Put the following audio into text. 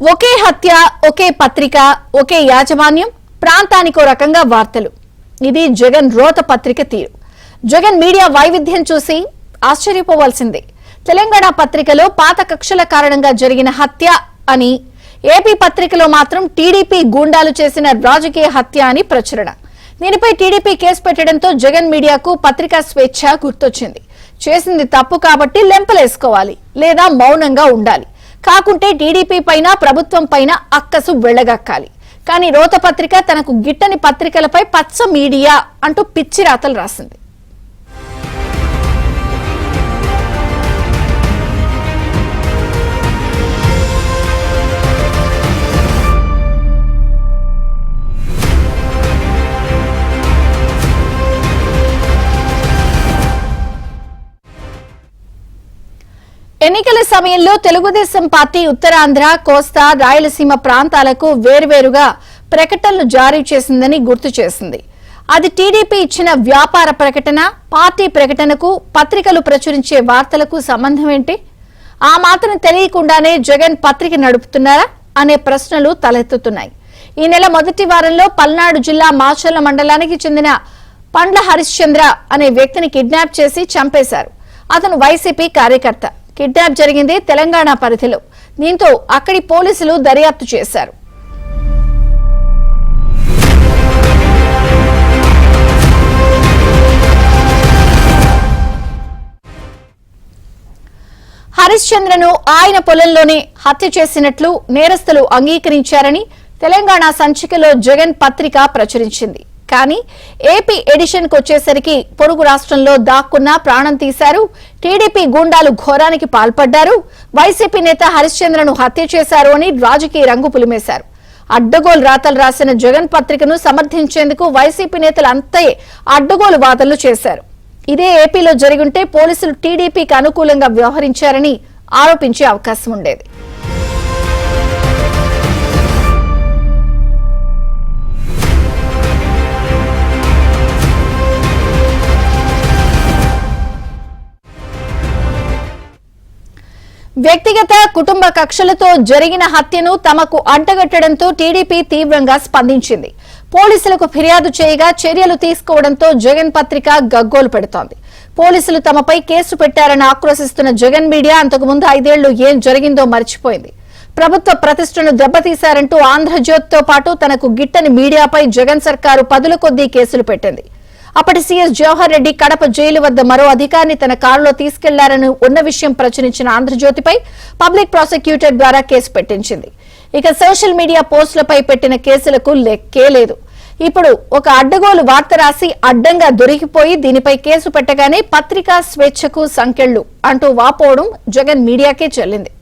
ఒకే హత్య, ఒకే పత్రిక, ఒకే యాజమాన్యం, ప్రాంతానికో రకంగా వార్తలు. ఇది జగన్ రోత పత్రిక తీరు. జగన్ మీడియా వైవిధ్యం చూసి ఆశ్చర్యపోవాల్సిందే. తెలంగాణ పత్రికలో పాత కక్షల కారణంగా జరిగిన హత్య అని, ఏపీ పత్రికలో మాత్రం టీడీపీ గూండాలు చేసిన రాజకీయ హత్య అని ప్రచురణ. దీనిపై టీడీపీ కేసు పెట్టడంతో జగన్ మీడియాకు పత్రికా స్వేచ్ఛ గుర్తొచ్చింది. చేసింది తప్పు కాబట్టి లెంపలేసుకోవాలి, లేదా మౌనంగా ఉండాలి. కాకుంటే టీడీపీ పైన, ప్రభుత్వం పైన అక్కసు వెళ్లగక్కాలి. కానీ రోత పత్రిక తనకు గిట్టని పత్రికలపై పచ్చ మీడియా అంటూ పిచ్చి రాతలు రాసింది. ఎన్నికల సమయంలో తెలుగుదేశం పార్టీ ఉత్తరాంధ్ర, కోస్తా, రాయలసీమ ప్రాంతాలకు వేర్వేరుగా ప్రకటనలు జారీ చేసిందని గుర్తు చేసింది. అది టీడీపీ ఇచ్చిన వ్యాపార ప్రకటన, పార్టీ ప్రకటనకు పత్రికలు ప్రచురించే వార్తలకు సంబంధం ఏంటి? ఆ మాత్రం తెలియకుండానే జగన్ పత్రిక నడుపుతున్నారా అనే ప్రశ్నలు తలెత్తుతున్నాయి. ఈ నెల మొదటి వారంలో పల్నాడు జిల్లా మాచర్ల మండలానికి చెందిన పండ్ల హరిశ్చంద్ర అనే వ్యక్తిని కిడ్నాప్ చేసి చంపేశారు. అతను వైసీపీ కార్యకర్త. కిడ్నాప్ జరిగింది తెలంగాణ పరిధిలో. దీంతో అక్కడి పోలీసులు దర్యాప్తు చేశారు. హరిశ్చంద్రను ఆయన పొలంలోనే హత్య చేసినట్లు నేరస్తులు అంగీకరించారని తెలంగాణ సంచికలో జగన్ పత్రిక ప్రచురించింది. కానీ ఏపీ ఎడిషన్ కు వచ్చేసరికి పొరుగు రాష్ట్రంలో దాక్కున్న ప్రాణం తీశారు. టీడీపీ గూండాలు ఘోరానికి పాల్పడ్డారు. వైసీపీ నేత హరిశ్చంద్రను హత్య చేశారు అని రాజకీయ రంగు పులిమేశారు. అడ్డగోలు రాతలు రాసిన జగన్ పత్రికను సమర్థించేందుకు వైసీపీ నేతలు అంతే అడ్డగోలు వాదనలు చేశారు. ఇదే ఏపీలో జరిగుంటే పోలీసులు టీడీపీకి అనుకూలంగా వ్యవహరించారని ఆరోపించే అవకాశం ఉండేది. వ్యక్తిగత, కుటుంబ కక్షలతో జరిగిన హత్యను తమకు అంటగట్టడంతో టీడీపీ తీవ్రంగా స్పందించింది. పోలీసులకు ఫిర్యాదు చేయగా చర్యలు తీసుకోవడంతో జగన్ పత్రిక గగ్గోలు పెడుతోంది. పోలీసులు తమపై కేసు పెట్టారని ఆక్రోశిస్తున్న జగన్ మీడియా అంతకుముందు 5 ఏళ్లు ఏం జరిగిందో మర్చిపోయింది. ప్రభుత్వ ప్రతిష్టను దెబ్బతీశారంటూ ఆంధ్రజ్యోతితో పాటు తనకు గిట్టని మీడియాపై జగన్ సర్కారు పదుల కొద్దీ కేసులు పెట్టింది. అప్పటి సీఎస్ జవహర్ రెడ్డి కడప జైలు వద్ద మరో అధికారిని తన కారులో తీసుకెళ్లారని ఉన్న విషయం ప్రచురించిన ఆంధ్రజ్యోతిపై పబ్లిక్ ప్రాసిక్యూటర్ ద్వారా కేసు పెట్టించింది. ఇక సోషల్ మీడియా పోస్టులపై పెట్టిన కేసులకు లెక్కే లేదు. ఇప్పుడు ఒక అడ్డగోలు వార్త రాసి అడ్డంగా దొరికిపోయి దీనిపై కేసు పెట్టగానే పత్రికా స్వేచ్ఛకు సంకెళ్లు అంటూ వాపోవడం జగన్ మీడియాకే చెల్లింది.